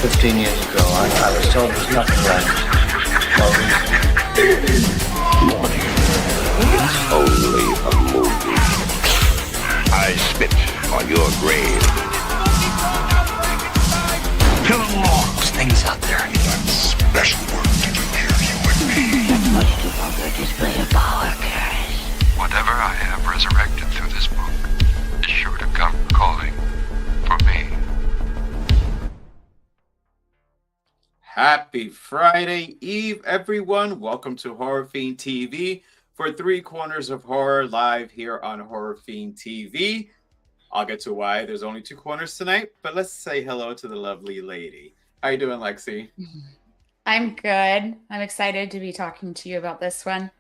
15 years ago, I was told there's nothing left. It's only a movie. I spit on your grave. Killing logs, things out there. Special work to do here, you and me. That's much too vulgar display of power, Karis. Whatever I have resurrected through this book is sure to come calling for me. Happy Friday Eve, everyone. Welcome to Horror Fiend TV for Three Corners of Horror live here on Horror Fiend TV. I'll get to why there's only two corners tonight, but let's say hello to the lovely lady. How you doing, Lexi? I'm good. I'm excited to be talking to you about this one.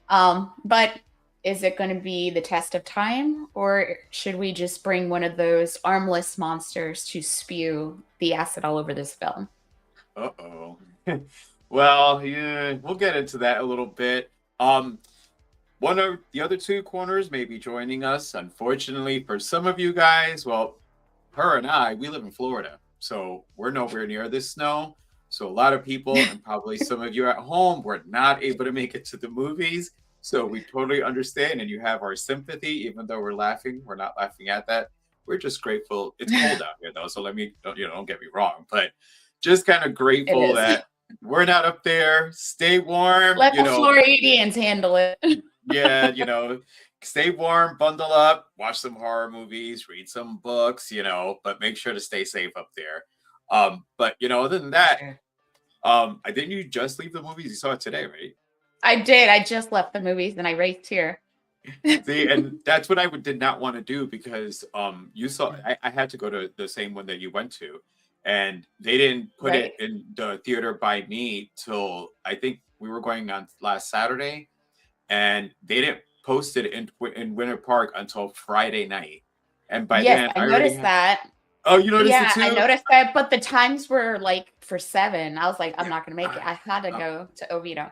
But is it going to be the test of time, or should we just bring one of those armless monsters to spew the acid all over this film? Uh-oh. Well, yeah, we'll get into that a little bit. One of the other two corners may be joining us. Unfortunately, for some of you guys, well, her and I, we live in Florida, so we're nowhere near this snow. So a lot of people, and probably some of you at home, were not able to make it to the movies. So we totally understand, and you have our sympathy, even though we're laughing. We're not laughing at that. We're just grateful. It's cold out here, though, so don't get me wrong, but just kind of grateful that we're not up there. Stay warm. Let the Floridians handle it. Yeah, stay warm, bundle up, watch some horror movies, read some books, but make sure to stay safe up there. But other than that, I didn't you just leave the movies? You saw it today, right? I did. I just left the movies and I raced here. See, and that's what I did not want to do because you saw I had to go to the same one that you went to. And they didn't put it in the theater by me till I think we were going on last Saturday, and they didn't post it in Winter Park until Friday night. And by then, I noticed that. Oh, you noticed it too? I noticed that, but the times were like for 7. I was like, I'm not gonna make it. I had to go to Oviedo.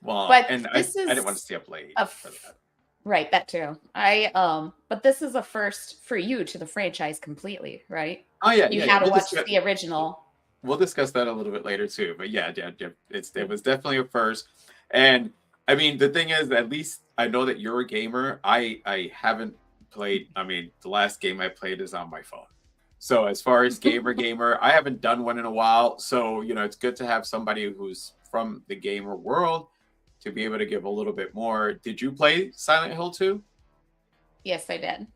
Well, but and I didn't want to stay up late. For that. Right, that too. But this is a first for you to the franchise completely, right? Oh yeah, you had to watch the original. We'll discuss that a little bit later too. But yeah, it was definitely a first. And I mean, the thing is, at least I know that you're a gamer. I haven't played. I mean, the last game I played is on my phone. So as far as gamer, I haven't done one in a while. So it's good to have somebody who's from the gamer world to be able to give a little bit more. Did you play Silent Hill 2? Yes, I did.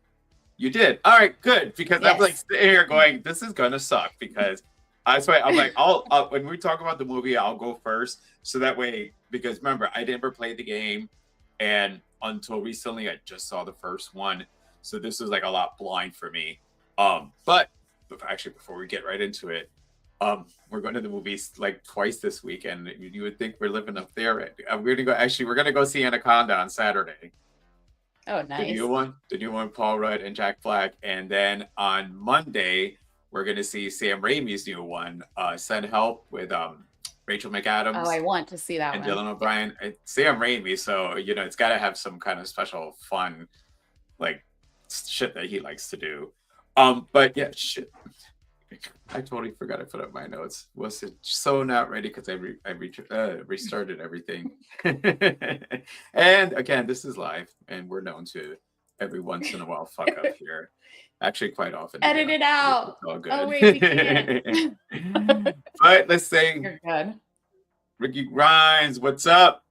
You did? All right, good. Because I'm like sitting here going, this is going to suck. Because that's why I'm like, when we talk about the movie, I'll go first. So that way, because remember, I never played the game. And until recently, I just saw the first one. So this was like a lot blind for me. But actually, before we get right into it, we're going to the movies like twice this weekend. You would think we're living up there. We're gonna go see Anaconda on Saturday. Oh, nice. The new one, Paul Rudd and Jack Black. And then on Monday, we're gonna see Sam Raimi's new one, Send Help, with Rachel McAdams. Oh, I want to see that and one. Dylan O'Brien. It's Sam Raimi, so it's got to have some kind of special fun, like shit that he likes to do. But yeah, shit. I totally forgot I put up my notes. Was it so not ready because I restarted everything. And again, this is live, and we're known to every once in a while fuck up here. Actually, quite often. Edit it out. It's all good. Oh wait, we can't. But let's say, You're good. Ricky Grimes, what's up?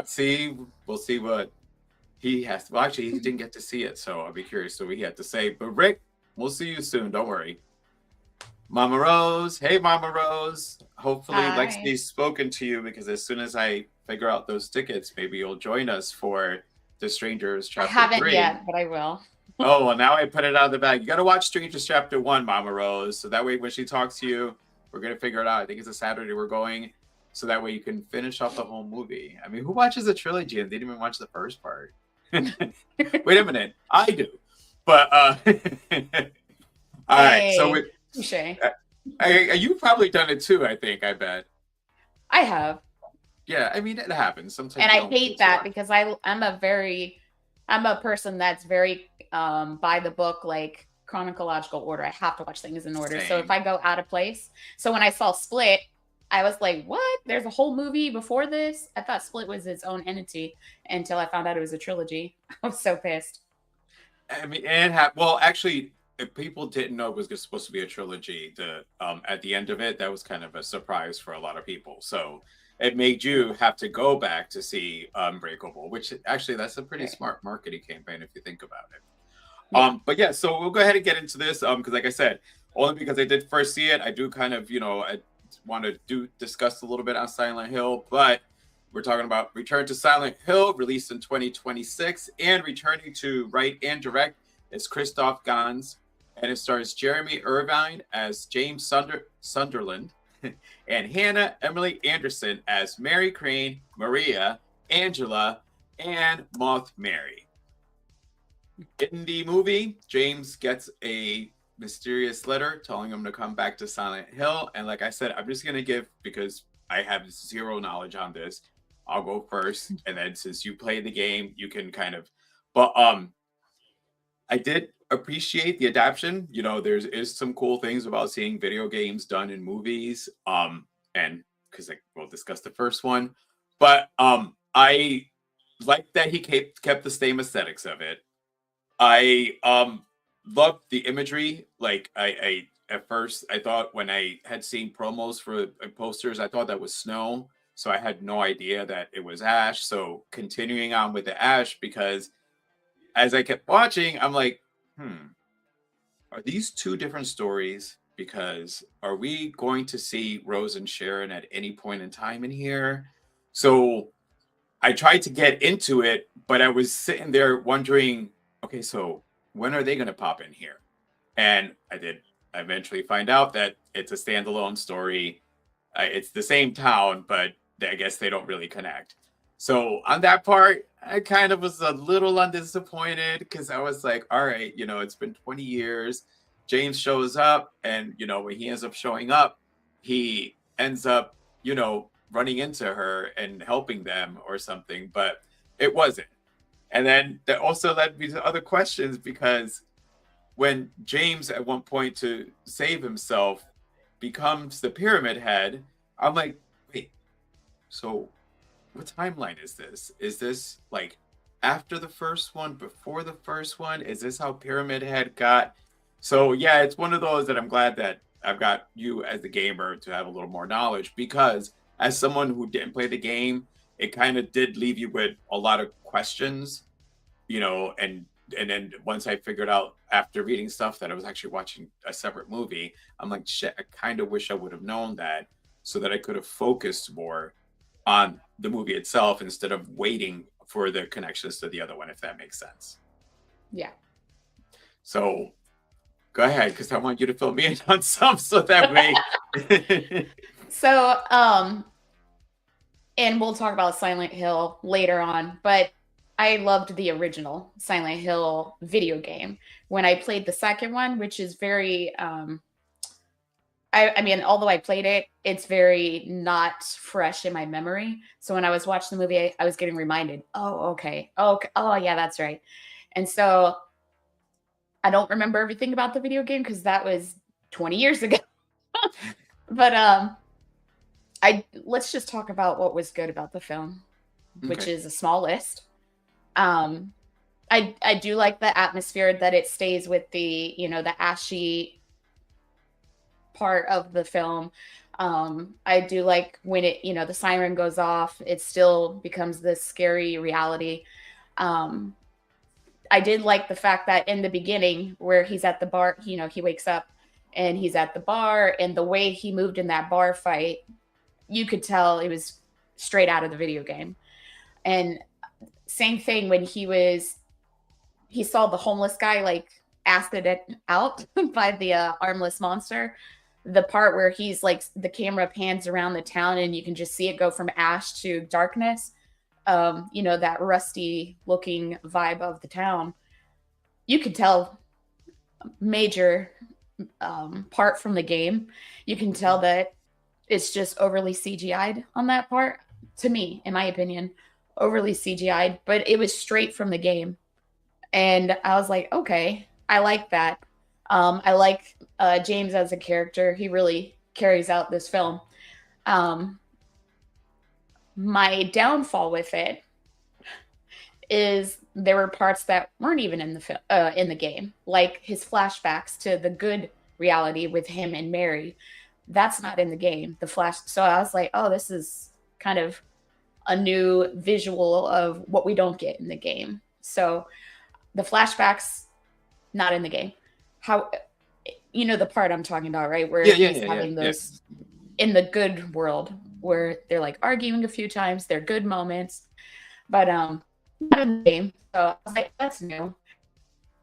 See, we'll see what he has. Well, actually, he didn't get to see it, so I'll be curious what he had to say. But Rick, we'll see you soon. Don't worry. Mama Rose. Hey, Mama Rose. Hopefully, Hi. Lexi's spoken to you, because as soon as I figure out those tickets, maybe you'll join us for The Strangers Chapter 3. I haven't yet, but I will. Oh, well, now I put it out of the bag. You got to watch Strangers Chapter 1, Mama Rose. So that way, when she talks to you, we're going to figure it out. I think it's a Saturday we're going. So that way you can finish off the whole movie. I mean, who watches a trilogy and they didn't even watch the first part? Wait a minute. I do. But, all right. So, you've probably done it too, I think, I bet. I have. Yeah, I mean, it happens. Sometimes. And I hate that because I'm a person that's very by the book. Like, chronological order. I have to watch things in order. So Same. if I go out of place, so when I saw Split, I was like, "What? There's a whole movie before this?" I thought Split was its own entity until I found out it was a trilogy. I was so pissed. I mean, well, actually, if people didn't know it was supposed to be a trilogy, at the end of it, that was kind of a surprise for a lot of people. So it made you have to go back to see Unbreakable, which actually that's a pretty smart marketing campaign if you think about it. Yeah. But yeah, so we'll go ahead and get into this. Because like I said, only because I did first see it, I do kind of, I want to discuss a little bit on Silent Hill, but we're talking about Return to Silent Hill, released in 2026, and returning to write and direct is Christophe Gans, and it stars Jeremy Irvine as James Sunderland, and Hannah Emily Anderson as Mary Crane, Maria, Angela, and Moth Mary. In the movie, James gets a mysterious letter telling him to come back to Silent Hill. And like I said, I'm just going to give, because I have zero knowledge on this, I'll go first. And then since you play the game, you can kind of, but I did appreciate the adaptation. Is some cool things about seeing video games done in movies. And because we'll discuss the first one, but I like that he kept the same aesthetics of it. I loved the imagery. Like I at first I thought when I had seen promos for posters, I thought that was snow. So I had no idea that it was ash. So continuing on with the ash, because as I kept watching, I'm like, are these two different stories? Because are we going to see Rose and Sharon at any point in time in here? So I tried to get into it, but I was sitting there wondering, okay, so when are they going to pop in here? And I did eventually find out that it's a standalone story. It's the same town, but I guess they don't really connect. So on that part, I kind of was a little undisappointed because I was like, all right, it's been 20 years. James shows up, and, when he ends up showing up, he ends up, running into her and helping them or something, but it wasn't. And then that also led me to other questions, because when James at one point to save himself becomes the Pyramid Head, I'm like, wait, so what timeline is this? Is this like after the first one, before the first one? Is this how Pyramid Head got? So yeah, it's one of those that I'm glad that I've got you as the gamer to have a little more knowledge, because as someone who didn't play the game, it kind of did leave you with a lot of questions, and then once I figured out after reading stuff that I was actually watching a separate movie, I'm like, shit, I kind of wish I would have known that, so that I could have focused more on the movie itself instead of waiting for the connections to the other one, if that makes sense. Yeah. So go ahead, because I want you to fill me in on some, so that way. So, and we'll talk about Silent Hill later on, but I loved the original Silent Hill video game. When I played the second one, which is very, I mean, although I played it, it's very not fresh in my memory. So when I was watching the movie, I was getting reminded, oh, okay. Oh, yeah, that's right. And so I don't remember everything about the video game because that was 20 years ago. But let's just talk about what was good about the film, which is a small list. I do like the atmosphere that it stays with the, the ashy part of the film. I do like when it, the siren goes off, it still becomes this scary reality. I did like the fact that in the beginning where he's at the bar, he wakes up and he's at the bar, and the way he moved in that bar fight, you could tell it was straight out of the video game. And same thing when he saw the homeless guy like acid it out by the armless monster. The part where he's like, the camera pans around the town and you can just see it go from ash to darkness. That rusty looking vibe of the town. You could tell major part from the game. You can tell that it's just overly CGI'd on that part, to me, in my opinion, overly CGI'd, but it was straight from the game. And I was like, okay, I like that. I like James as a character. He really carries out this film. Um, my downfall with it is there were parts that weren't even in the game, like his flashbacks to the good reality with him and Mary. That's not in the game. The flash. So I was like, oh, this is kind of a new visual of what we don't get in the game. So the flashbacks not in the game. How you know the part I'm talking about, right? Where he's having those in the good world where they're like arguing a few times, they're good moments, but not in the game. So I was like, that's new.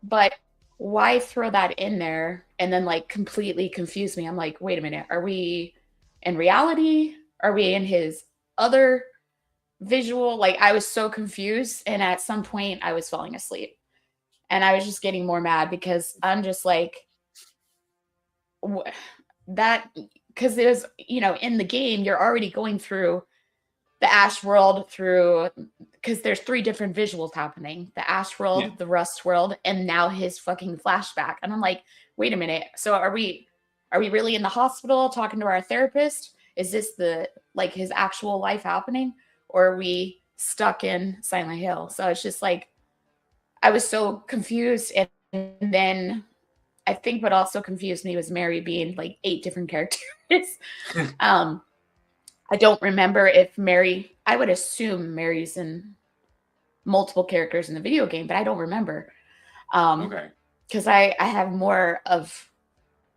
But why throw that in there and then like completely confuse me? I'm like, wait a minute, are we in reality? Are we in his other visual? Like I was so confused, and at some point I was falling asleep. And I was just getting more mad because I'm just like that, because it was, in the game, you're already going through the Ash world because there's 3 different visuals happening: the Ash world, the Rust world, and now his fucking flashback. And I'm like, wait a minute. So are we really in the hospital talking to our therapist? Is this his actual life happening? Or are we stuck in Silent Hill? So it's just like, I was so confused. And then I think what also confused me was Mary being like 8 different characters. I don't remember if I would assume Mary's in multiple characters in the video game, but I don't remember. Okay. Because I have more of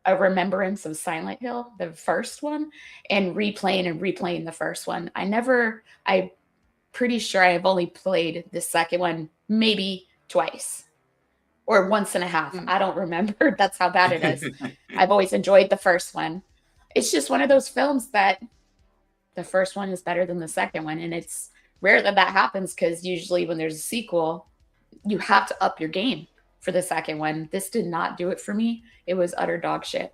a remembrance of Silent Hill, the first one, and replaying the first one. I'm pretty sure I've only played the second one maybe twice or once and a half. I don't remember. That's how bad it is. I've always enjoyed the first one. It's just one of those films that the first one is better than the second one. And it's rare that happens, because usually when there's a sequel, you have to up your game for the second one. This did not do it for me. It was utter dog shit.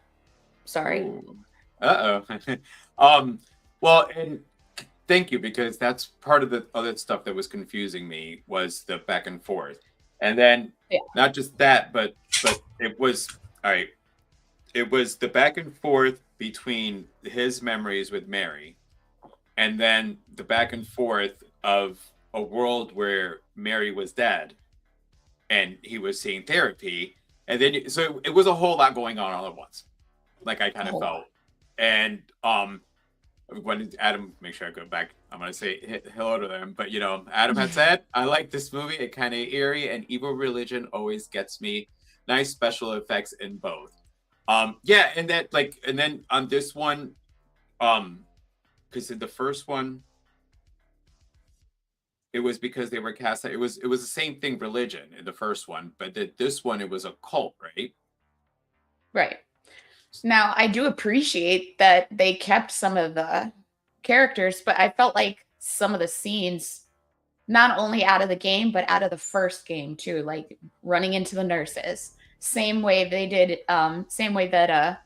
Sorry. Well, and thank you, because that's part of the other stuff that was confusing me, was the back and forth. And then not just that, but it was all right. It was the back and forth between his memories with Mary, and then the back and forth of a world where Mary was dead and he was seeing therapy. And then so it was a whole lot going on all at once. Like I kind of felt. And when Adam, make sure I go back, I'm going to say hello to them. But, Adam had said, I like this movie. It kind of eerie, and Evil Religion always gets me. Nice special effects in both. And then on this one, because in the first one, it was because they were cast. It was the same thing, religion, in the first one, but this one, it was a cult, right? Right. Now, I do appreciate that they kept some of the characters, but I felt like some of the scenes, not only out of the game, but out of the first game too, like running into the nurses. Same way they did, same way that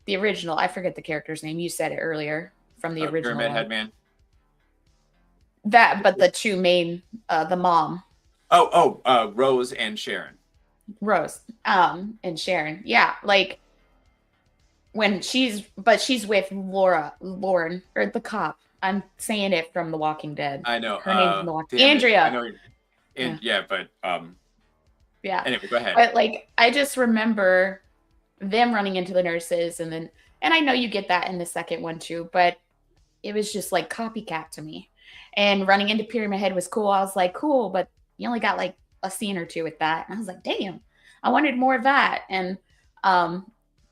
the original, I forget the character's name, you said it earlier, from the original Pyramid one. Headman. But the 2 main, the mom. Rose and Sharon. Rose, and Sharon. Yeah, like when she's with Lauren, or the cop. I'm saying it from The Walking Dead. I know. Her name's from The Walking Dead. Andrea. I know. Yeah. Anyway, go ahead. But like, I just remember them running into the nurses, and I know you get that in the second one too, but it was just like copycat to me. And running into Pyramid Head was cool. I was like, cool, but you only got like a scene or 2 with that. And I was like, damn, I wanted more of that. And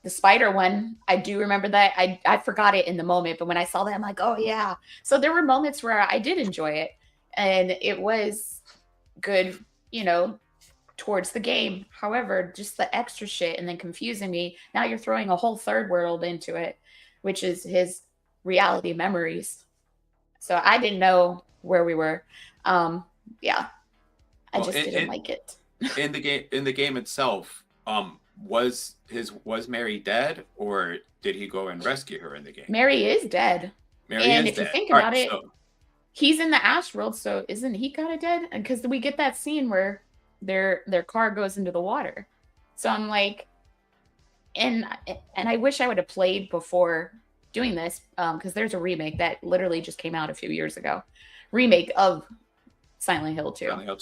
the spider one, I do remember that. I forgot it in the moment, but when I saw that, I'm like, oh yeah. So there were moments where I did enjoy it, and it was good, towards the game. However, just the extra shit and then confusing me. Now you're throwing a whole third world into it, which is his reality memories. So I didn't know where we were. I just didn't like it. In the game itself, was Mary dead, or did he go and rescue her in the game? Mary is dead. If you think about it, he's in the Ash world, so isn't he kind of dead? Because we get that scene where their car goes into the water. So I'm like, and I wish I would have played before doing this, because there's a remake that literally just came out a few years ago, remake of Silent Hill 2. Silent Hill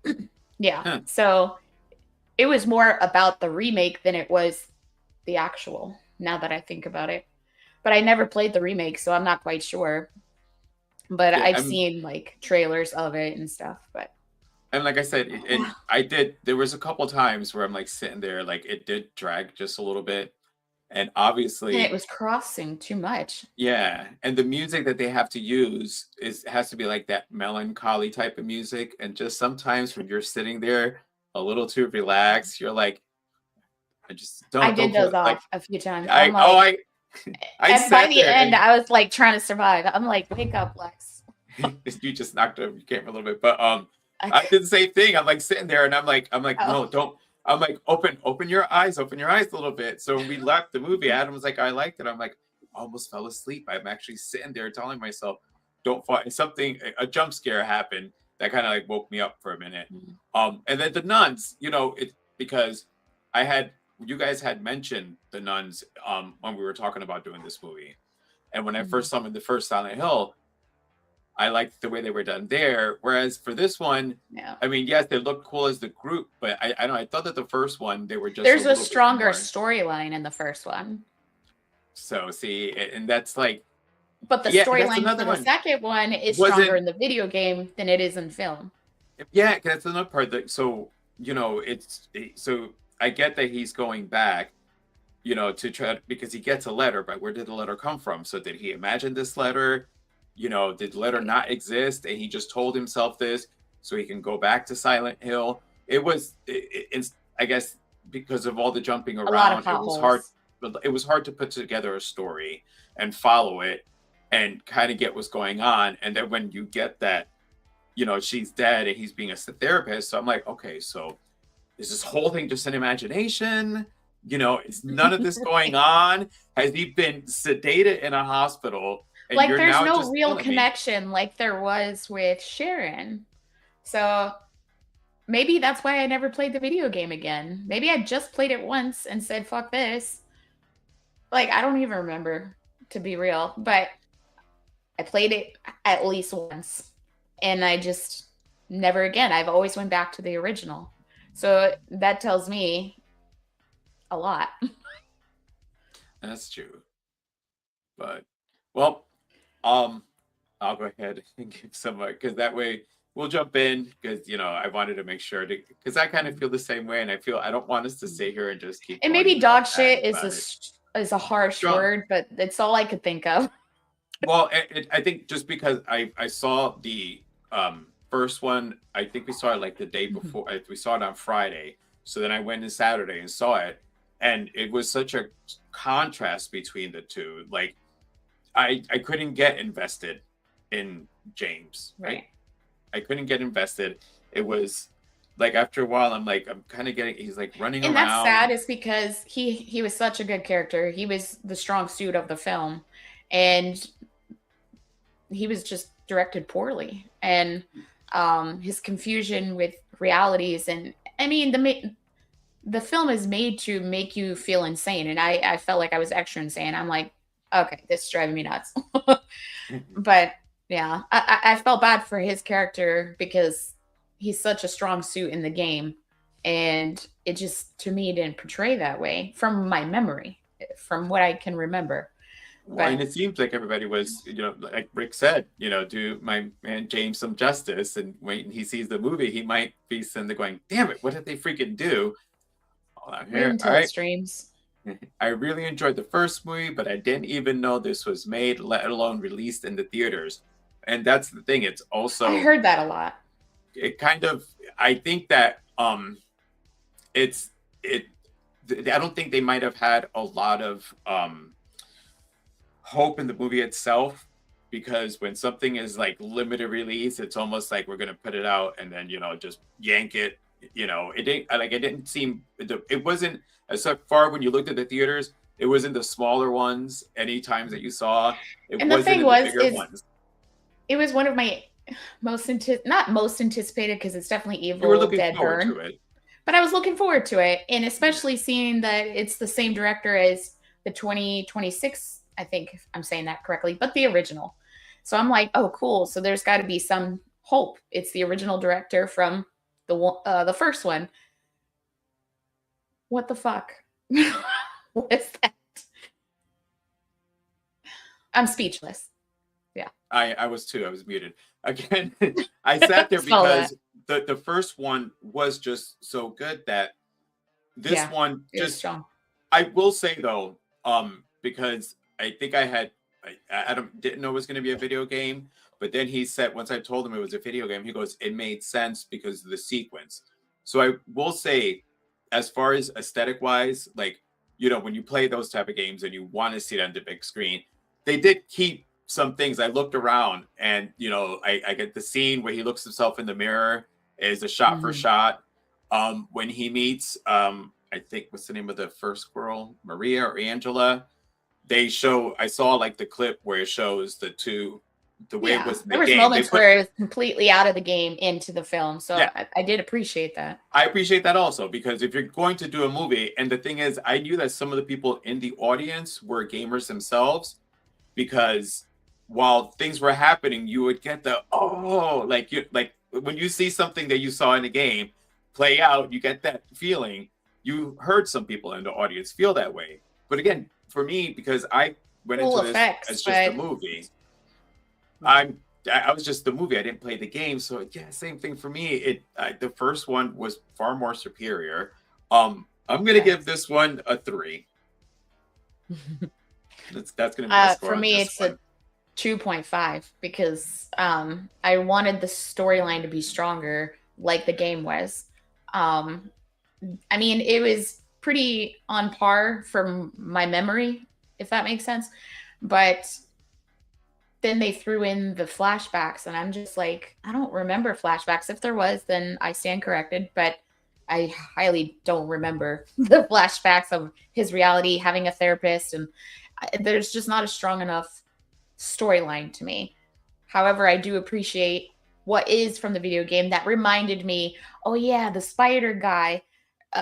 2. Yeah. Huh. So it was more about the remake than it was the actual, now that I think about it. But I never played the remake, so I'm not quite sure. But Yeah, I've seen like trailers of it and stuff. But and like I said, I did. There was a couple times where I'm like sitting there, like it did drag just a little bit, and and obviously, it was crossing too much. yeah. And the music that they have to use has to be like that melancholy type of music, and just sometimes when you're sitting there a little too relaxed, you're like, I just I don't did put those like off a few times. I'm oh like, I and by sat the there end, and I was like trying to survive. I'm like, wake up, Lex. you just knocked over your camera a little bit, but I I, did the same thing. I'm like sitting there and I'm like, no, oh, don't. I'm like, open your eyes a little bit. So when we left the movie, Adam was like, I liked it. I'm like, I almost fell asleep. I'm actually sitting there telling myself, don't fall. And something, a jump scare happened that kind of like woke me up for a minute. And then the nuns, it because you guys had mentioned the nuns when we were talking about doing this movie. And when I first saw them in the first Silent Hill, I liked the way they were done there. Whereas for this one, yeah. I mean, yes, they looked cool as the group, but I don't know. I thought that the first one they were just There's a a little bit stronger more. storyline in the first one. So see, and that's like, But the yeah, that's storyline another for the one. second one is Wasn't stronger in the video game than it is in film. Yeah, that's another part that so so I get that he's going back, to try because he gets a letter, but where did the letter come from? So did he imagine this letter? Did the letter not exist and he just told himself this so he can go back to Silent Hill? It's I guess because of all the jumping A lot of around, it was hard. potholes. It was hard to put together a story and follow it and kind of get what's going on. And then when you get that, she's dead and he's being a therapist. So I'm like, okay, so is this whole thing just an imagination? Is none of this going on? Has he been sedated in a hospital? And Like, you're there's now no just real killing me? connection like there was with Sharon. So maybe that's why I never played the video game again. Maybe I just played it once and said, fuck this. Like, I don't even remember, to be real. But I played it at least once. And I just never again. I've always went back to the original. So that tells me a lot. That's true. But well, I'll go ahead and give some because that way we'll jump in because I wanted to make sure because I kind of feel the same way and I don't want us to stay here and just keep And going maybe dog about shit about it. is a harsh Strong. word, but it's all I could think of. Well, I think just because I saw the first one, I think we saw it like the day before. We saw it on Friday, so then I went on Saturday and saw it, and it was such a contrast between the two. Like, I couldn't get invested in James. Right? I couldn't get invested. It was like after a while, I'm kind of getting. He's like running And around. that's sad, is because he was such a good character. He was the strong suit of the film, and he was just directed poorly. And his confusion with realities, and I mean the film is made to make you feel insane, and I felt like I was extra insane. I'm like, okay, this is driving me nuts. But yeah, I felt bad for his character because he's such a strong suit in the game, and it just, to me, didn't portray that way from my memory, from what I can remember. Well, and it seems like everybody was, like Rick said, do my man James some justice. And when he sees the movie, he might be sitting there going, damn it, what did they freaking do? Hold on here. Until it streams. I really enjoyed the first movie, but I didn't even know this was made, let alone released in the theaters. And that's the thing. It's also, I heard that a lot. It kind of, I think that I don't think they might have had a lot of hope in the movie itself, because when something is like limited release, it's almost like we're gonna put it out and then just yank it. It didn't seem, it wasn't as far when you looked at the theaters, it wasn't the smaller ones any times that you saw. And the thing was, ones. It was one of my not most anticipated, because it's definitely You were Evil looking Dead forward Burn. to it. But I was looking forward to it, and especially seeing that it's the same director as the 2026, I think if I'm saying that correctly, but the original. So I'm like, oh, cool. So there's got to be some hope. It's the original director from the first one. What the fuck? What is that? I'm speechless. Yeah. I was too. I was muted. Again, I sat there Saw because the first one was just so good that this one it was just strong. I will say though, because I think Adam didn't know it was going to be a video game, but then he said once I told him it was a video game, he goes, it made sense because of the sequence. So I will say, as far as aesthetic wise, like, you know, when you play those type of games and you want to see it on the big screen, they did keep some things. I looked around and, you know, I get the scene where he looks himself in the mirror is a shot for shot. When he meets, I think, what's the name of the first girl, Maria or Angela? I saw like the clip where it shows the way it was in the there was game. moments where it was completely out of the game into the film. So Yeah. I did appreciate that. I appreciate that also, because if you're going to do a movie, and the thing is, I knew that some of the people in the audience were gamers themselves, because while things were happening, you would get like when you see something that you saw in the game play out, you get that feeling. You heard some people in the audience feel that way. But again, for me, because I went Cool into this effects, as just a movie, I was just the movie. I didn't play the game, so yeah, same thing for me. The first one was far more superior. I'm gonna give this one a 3. That's gonna be my score For on me, this it's one. a 2.5 because I wanted the storyline to be stronger, like the game was. I mean, it was pretty on par from my memory, if that makes sense. But then they threw in the flashbacks, and I'm just like, I don't remember flashbacks. If there was, then I stand corrected. But I highly don't remember the flashbacks of his reality, having a therapist, and there's just not a strong enough storyline to me. However, I do appreciate what is from the video game that reminded me, oh yeah, the spider guy,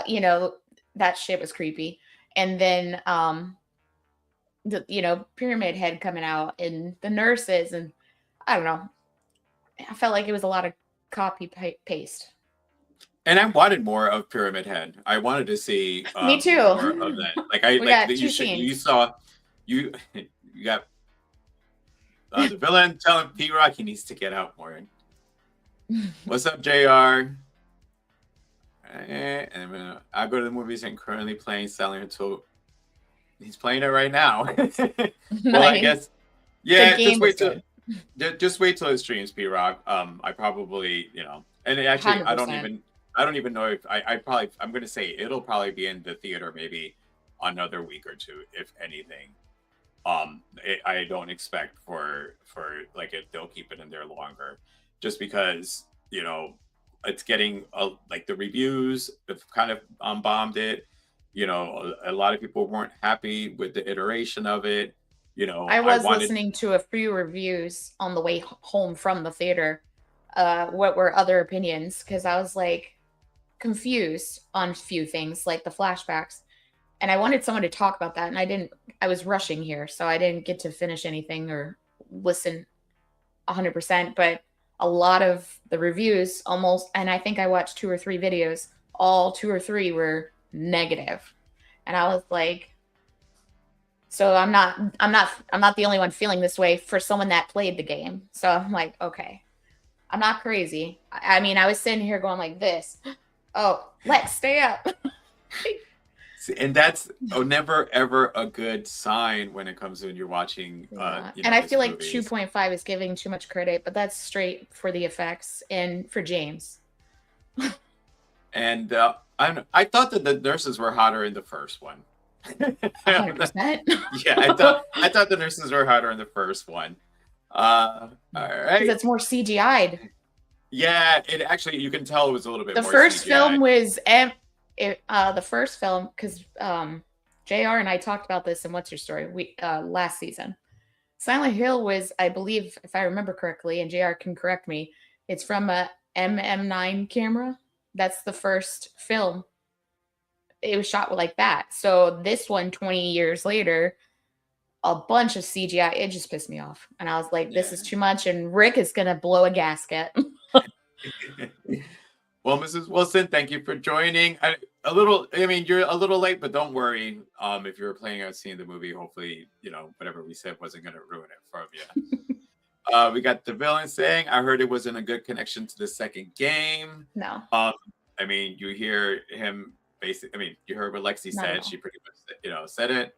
you know, that shit was creepy. And then the, you know, Pyramid Head coming out and the nurses, and I don't know. I felt like it was a lot of copy paste. And I wanted more of Pyramid Head. I wanted to see Me too. more of that. Like you got the villain telling P-Rock he needs to get out more. What's up, JR? And I go to the movies and currently playing Silent Hill 2. He's playing it right now. Well, I guess, yeah. Just wait till it streams, P-Rock. I probably, you know, and actually, 100%. I don't even know if I'm going to say it'll probably be in the theater maybe another week or two, if anything. I don't expect for like they'll keep it in there longer, just because, you know, it's getting like the reviews have kind of bombed it. You know, a lot of people weren't happy with the iteration of it. You know, I was listening to a few reviews on the way home from the theater. What were other opinions? Because I was like confused on a few things, like the flashbacks. And I wanted someone to talk about that. And I was rushing here. So I didn't get to finish anything or listen 100%. But a lot of the reviews almost, and I think I watched 2 or 3 videos, all 2 or 3 were negative. And I was like, so I'm not the only one feeling this way for someone that played the game. So I'm like, okay, I'm not crazy. I mean, I was sitting here going like this. Oh, Lex, stay up. And that's never ever a good sign when it comes to when you're watching. Yeah. You know, and I feel like movies. 2.5 is giving too much credit, but that's straight for the effects and for James. And I thought that the nurses were hotter in the first one. 100%. Yeah, I thought the nurses were hotter in the first one. All right. Because it's more CGI'd. Yeah, it actually, you can tell it was a little bit The more first CGI. film was the first film, because JR and I talked about this in What's Your Story last season. Silent Hill was, I believe, if I remember correctly, and JR can correct me, it's from a MM9 camera, That's the first film. It was shot like that. So this one, 20 years later, a bunch of CGI. It just pissed me off, and I was like, "This is too much." And Rick is gonna blow a gasket. Well, Mrs. Wilson, thank you for joining. I mean, you're a little late, but don't worry. If you were planning on seeing the movie, hopefully, whatever we said wasn't going to ruin it for you. We got the villain saying, "I heard it wasn't a good connection to the second game." No. I mean, you hear him basically. I mean, you heard what Lexi Not at said. all. She pretty much, said it.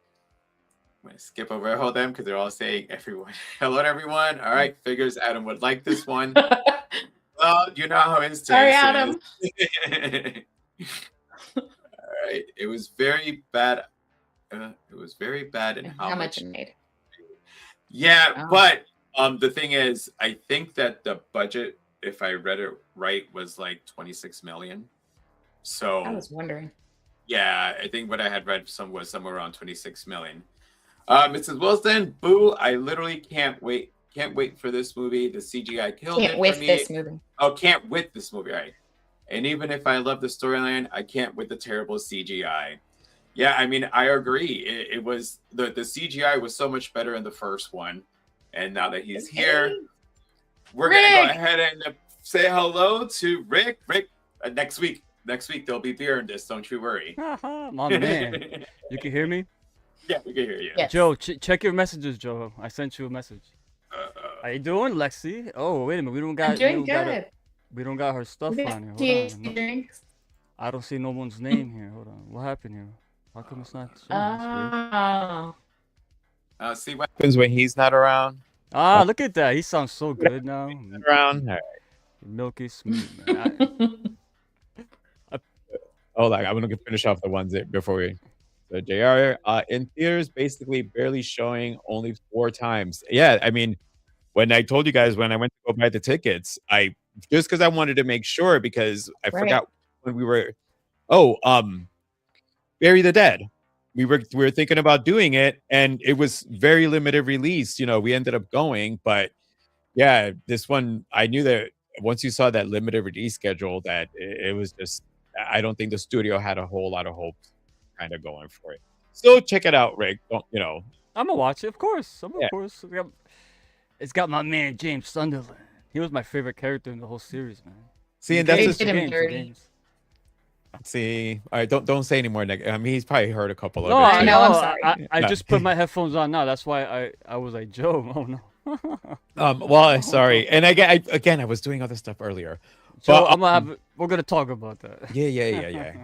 I'm gonna skip over all them because they're all saying everyone. Hello, everyone. All right, figures Adam would like this one. Well, you know how his Sorry, taste Adam. is. All right, it was very bad. It was very bad in How much it made? Yeah, Oh. but the thing is, I think that the budget, if I read it right, was like 26 million. So I was wondering. yeah, I think what I had read was somewhere around 26 million. Mrs. Wilson, boo! I literally can't wait. Can't wait for this movie. The CGI killed Can't it with for me. this movie. Oh, can't with this movie, right? And even if I love the storyline, I can't with the terrible CGI. Yeah, I mean, I agree. It was the CGI was so much better in the first one, and now that he's here, we're gonna go ahead and say hello to Rick. Rick, next week there'll be beer in this. Don't you worry. My man, you can hear me? Yeah, we can hear you. Yes. Joe, check your messages, Joe. I sent you a message. How you doing, Lexi? Oh, wait a minute. We don't got. I'm doing good. We don't got her stuff Good on here. to Hold see on. you. Drinks. I don't see no one's name here. Hold on. What happened here? How come it's not showing? Oh. See what happens when he's not around. Ah, look at that. He sounds so good now. Around. All right. Milky smooth, man. Hold on, I'm gonna finish off the ones before we. So JR in theaters, basically barely showing only 4 times. Yeah, I mean, when I told you guys when I went to go buy the tickets, I just because I wanted to make sure because I forgot when we were. Bury the Dead. We were thinking about doing it, and it was very limited release. We ended up going, but yeah, this one I knew that once you saw that limited release schedule, that it was just. I don't think the studio had a whole lot of hopes kind of going for it. So check it out, Rick. Don't I'm gonna watch it, of course. Of course. It's got my man James Sunderland. He was my favorite character in the whole series, man. See, and that's did him dirty. See, all right, don't say anymore, Nick. I mean, he's probably heard a couple of No, it. I too. know. I'm sorry. I just put my headphones on now. That's why I was like, Joe. Oh no. Well, sorry, and I was doing other stuff earlier. Joe, But, we're gonna talk about that. Yeah.